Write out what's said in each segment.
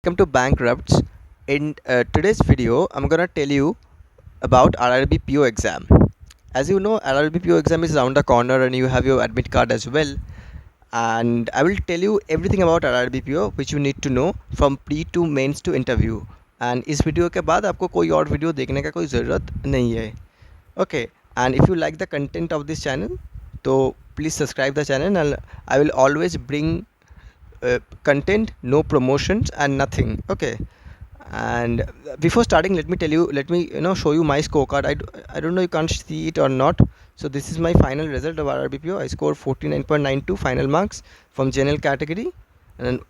welcome to Bankrupts. In today's video, I'm gonna tell you about RRB PO exam. As you know, RRB PO exam is around the corner, and you have your admit card as well. And I will tell you everything about RRB PO which you need to know from pre to mains to interview. And इस video के बाद आपको कोई और video देखने का कोई ज़रूरत नहीं है. Okay, and if you like the content of this channel, so please subscribe the channel, and I will always bring content, no promotions and nothing. Okay, and before starting, let me show you my scorecard. I don't know, you can't see it or not. So this is my final result of RRBPO. I scored 49.92 final marks from general category,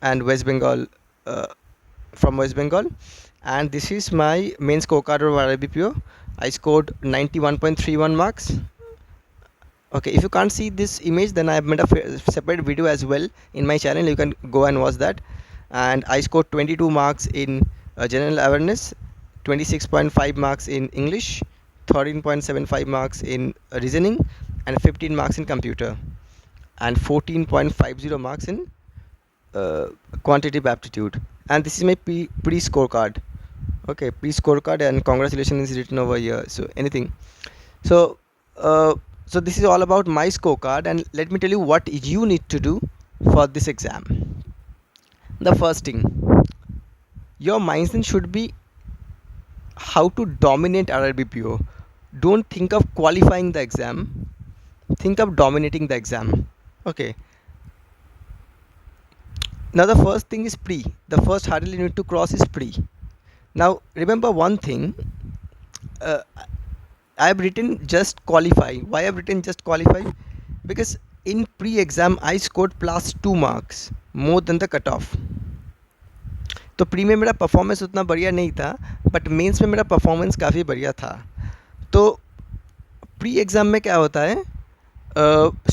and West Bengal, from West Bengal. And this is my main scorecard of RRBPO. I scored 91.31 marks. Okay, if you can't see this image, then I have made a separate video as well in my channel. You can go and watch that. And I scored 22 marks in general awareness, 26.5 marks in English, 13.75 marks in reasoning, and 15 marks in computer, and 14.50 marks in quantitative aptitude. And this is my pre scorecard. Okay, pre scorecard, and congratulations is written over here. So anything. So so this is all about my scorecard, and let me tell you what you need to do for this exam. The first thing, your mindset should be how to dominate RRBPO. Don't think of qualifying the exam, think of dominating the exam. Okay, now the first thing is pre. The first hurdle you need to cross is pre. Now remember one thing, I have written just qualify. Why I have written just qualify? Because in pre-exam I scored +2 marks more than the cutoff. तो pre में मेरा performance उतना बढ़िया नहीं था, but mains में मेरा performance काफ़ी बढ़िया था. तो प्री एग्ज़ाम में क्या होता है,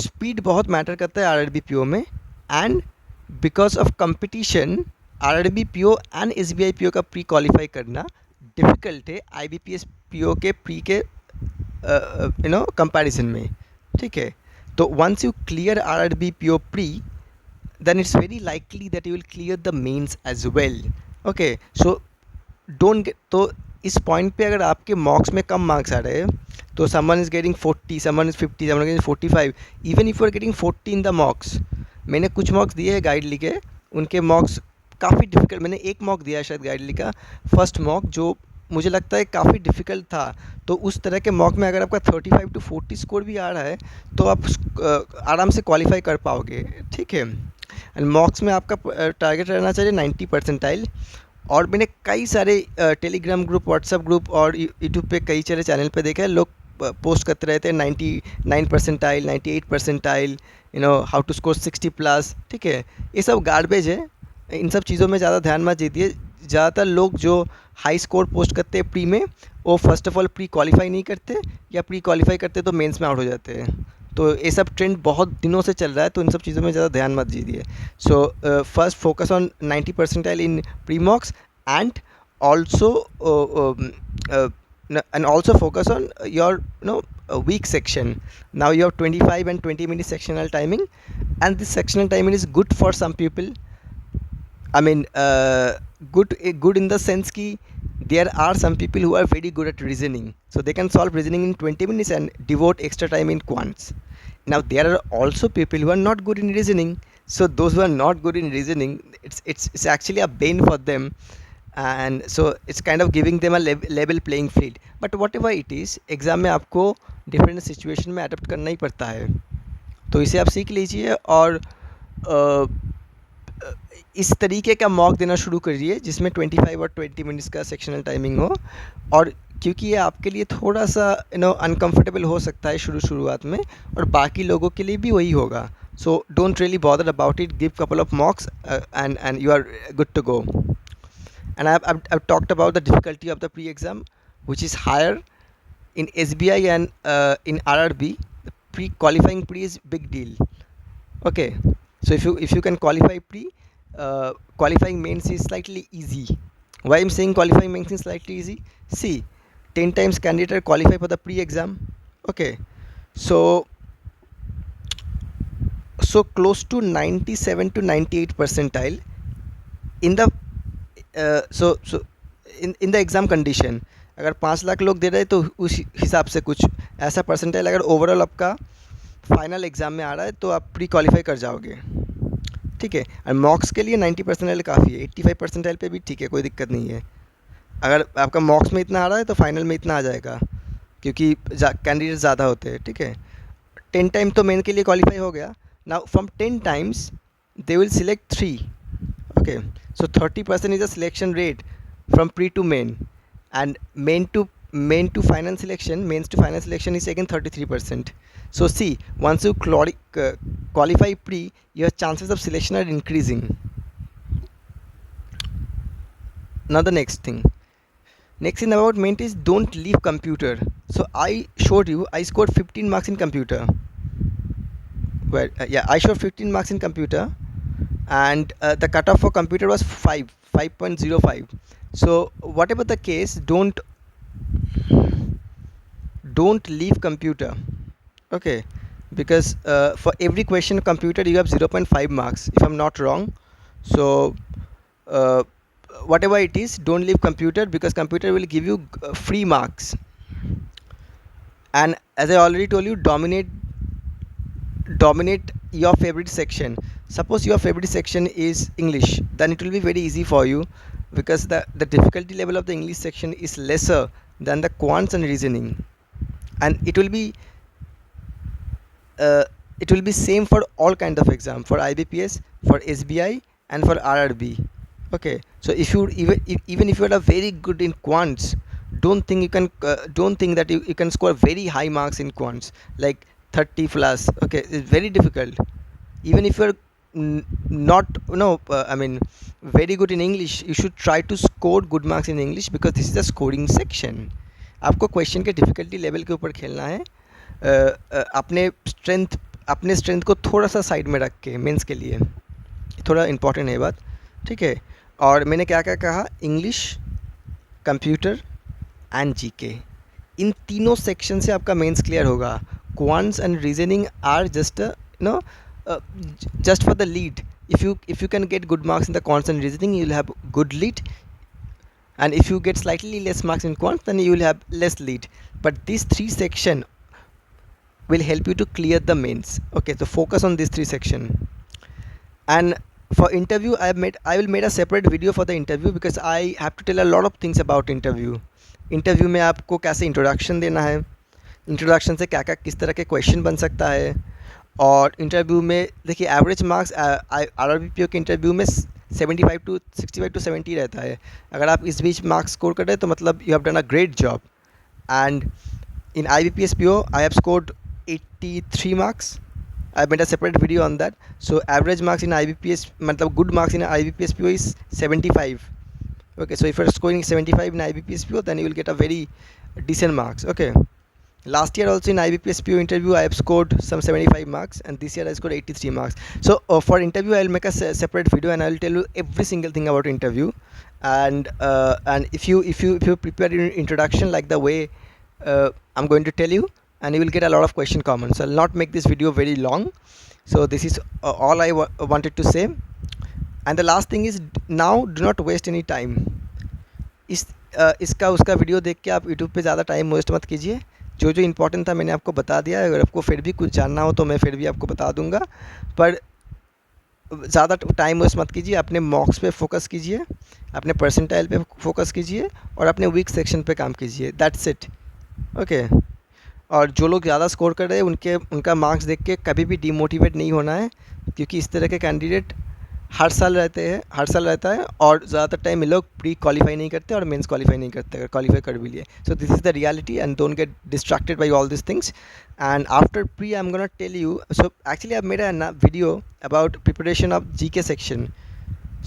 स्पीड बहुत मैटर करता है आरआरबी पीओ में. And because of competition RRB PO and SBI PO का प्री क्वालिफाई करना डिफ़िकल्ट है आईबीपीएस पीओ के प्री के कंपैरिजन में. ठीक है, तो once you clear RRB PO pre, then it's very likely that you will clear the mains as well. Okay, so don't get, तो इस पॉइंट पे अगर आपके मॉक्स में कम मार्क्स आ रहे हैं, तो someone is getting 40, someone is 50, someone is getting 45, even if you are getting 40 in the mocks. मैंने कुछ मॉक्स दिए हैं गाइड ली के, उनके मॉक्स काफ़ी डिफ़िकल्ट. मैंने एक मॉक दिया है शायद गाइड ली का, फर्स्ट मॉक, जो मुझे लगता है काफ़ी डिफ़िकल्ट था. तो उस तरह के मॉक में अगर आपका 35 to 40 स्कोर भी आ रहा है, तो आप आराम से क्वालिफाई कर पाओगे. ठीक है, एंड मॉक्स में आपका टारगेट रहना चाहिए 90 परसेंटाइल. और मैंने कई सारे टेलीग्राम ग्रुप, व्हाट्सएप ग्रुप और यूट्यूब पे कई सारे चैनल पे देखा है, लोग पोस्ट करते रहते हैं 99 percentile, 98 percentile, how to score 60+. ठीक है, ये सब गार्बेज है. इन सब चीज़ों में ज़्यादा ध्यान मत दीजिए. ज़्यादातर लोग जो हाई स्कोर पोस्ट करते हैं प्री में, वो first of all pre qualify नहीं करते, या प्री क्वालिफाई करते तो मेंस में आउट हो जाते हैं. तो ये सब ट्रेंड बहुत दिनों से चल रहा है, तो इन सब चीज़ों में ज़्यादा ध्यान मत दीजिए. So first focus on 90 percentile in pre मॉक्स, and also focus on your weak section. Now you have 25 and 20 minute sectional timing, and this sectional timing is good for some people. I mean, good in the sense ki there are some people who are very good at reasoning, so they can solve reasoning in 20 minutes and devote extra time in quants. Now there are also people who are not good in reasoning, so those who are not good in reasoning, it's actually a bane for them, and so it's kind of giving them a level playing field. But whatever it is, exam में आपको different situation में adapt करना ही पड़ता है, तो इसे आप सीख लीजिए. और इस तरीके का मॉक देना शुरू करिए जिसमें 25 और 20 मिनट्स का सेक्शनल टाइमिंग हो. और क्योंकि ये आपके लिए थोड़ा सा अनकंफर्टेबल हो सकता है शुरुआत में, और बाकी लोगों के लिए भी वही होगा. So don't really bother about it, give couple of मॉक्स and you are good to go. And I've talked about the difficulty of the pre-exam, which is higher in SBI and in RRB. The qualifying pre is big deal. Okay, so if you can qualify pre, qualifying mains is slightly easy. Why I'm saying qualifying mains is slightly easy? See, 10 times candidate qualify for the pre-exam. Okay, so close to 97 to 98 percentile in the so in the exam condition, अगर 5 लाख लोग दे रहे हैं तो उस हिसाब से कुछ ऐसा परसेंटाइल अगर ओवरऑल आपका फाइनल एग्ज़ाम में आ रहा है तो आप प्री क्वालिफाई कर जाओगे, ठीक है। और मॉक्स के लिए 90 परसेंटाइल काफ़ी है, 85 परसेंटाइल पे भी ठीक है, कोई दिक्कत नहीं है। अगर आपका मॉक्स में इतना आ रहा है तो फाइनल में इतना आ जाएगा, क्योंकि कैंडिडेट ज़्यादा होते हैं, ठीक है। 10 टाइम तो मेन के लिए क्वालिफाई हो गया। Now from 10 times they will select 3, okay, so 30% is the selection rate from pre to main, and main to final selection, mains to final selection is again 33%. So see, once you qualify pre, your chances of selection are increasing. Now the next thing about main is don't leave computer. So I showed you I scored 15 marks in computer. Well, yeah, I showed 15 marks in computer, and the cutoff for computer was 5.05. So whatever the case, don't leave computer, okay, because for every question computer you have 0.5 marks if I'm not wrong. So uh, whatever it is, don't leave computer, because computer will give you free marks. And as I already told you, dominate your favorite section. Suppose your favorite section is English, then it will be very easy for you, because the difficulty level of the English section is lesser than the quants and reasoning, and it will be same for all kind of exam, for IBPS, for SBI, and for RRB. Okay, so if you even if you are very good in quants, don't think that you can score very high marks in quants, like 30 plus. Okay, it's very difficult. Even if you're not I mean very good in English, you should try to score good marks in English, because this is a scoring section. आपको question के difficulty level के ऊपर खेलना है, अपने strength को थोड़ा सा साइड में रख के मेंस के लिए, थोड़ा इम्पॉर्टेंट है बात, ठीक है। और मैंने क्या क्या कहा, इंग्लिश, कंप्यूटर एंड जीके, इन तीनों सेक्शन से आपका मेंस क्लियर होगा। Quants and reasoning are just just for the lead. If you can get good marks in the quants and reasoning, you will have good lead, and if you get slightly less marks in quants, then you will have less lead. But these 3 section will help you to clear the mains. Okay, so focus on these 3 section. And for interview, I will make a separate video for the interview, because I have to tell a lot of things about interview में आपको कैसे introduction देना है, introduction से क्या क्या किस तरह के क्वेश्चन बन सकता है, और इंटरव्यू में देखिए एवरेज मार्क्स RRB PO के इंटरव्यू में 65 to 70 रहता है। अगर आप इस बीच मार्क्स स्कोर कर रहे हैं तो मतलब you have done a great job. And in IBPS PO I have scored 83 marks. I made a separate video on that. So average marks in IBPS, मतलब good marks in IBPS PO is 75. Okay, so if you're scoring 75 in IBPS PO, then you will get a very decent marks. Okay. Last year also in IBPS PO interview I have scored some 75 marks, and this year I scored 83 marks. So for interview I'll make a separate video, and I'll tell you every single thing about interview. And if you prepare your introduction like the way I'm going to tell you, and you will get a lot of question common. So I'll not make this video very long. So this is all I wanted to say. And the last thing is, now do not waste any time. इसका उसका video देख के आप YouTube पे ज़्यादा time waste मत कीजिए। जो जो इम्पोर्टेंट था मैंने आपको बता दिया है। अगर आपको फिर भी कुछ जानना हो तो मैं फिर भी आपको बता दूंगा, पर ज़्यादा टाइम वेस्ट मत कीजिए। अपने मॉक्स पे फोकस कीजिए, अपने परसेंटाइल पे फोकस कीजिए, और अपने वीक सेक्शन पे काम कीजिए। That's it. ओके। और जो लोग ज़्यादा स्कोर कर रहे हैं उनका मार्क्स देख के कभी भी डिमोटिवेट नहीं होना है, क्योंकि इस तरह के कैंडिडेट हर साल रहता है, और ज़्यादातर टाइम ये लोग प्री क्वालिफाई नहीं करते और मेंस क्वालिफाई नहीं करते, अगर क्वालिफाई कर भी लिए। So this is the reality, and don't get distracted by all this things. And after pre I am gonna tell you, so actually I made a video about preparation of GK section.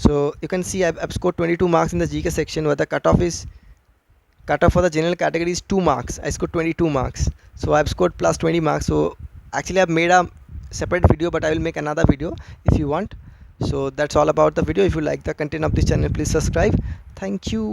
So you can see I've scored 22 marks in the GK section, where the cutoff for the general category is 2 marks. I scored 22 marks, so I've scored plus 20 marks. So actually I've made a separate video, but I will make another video if you want. So that's all about the video. If you like the content of this channel, please subscribe. Thank you.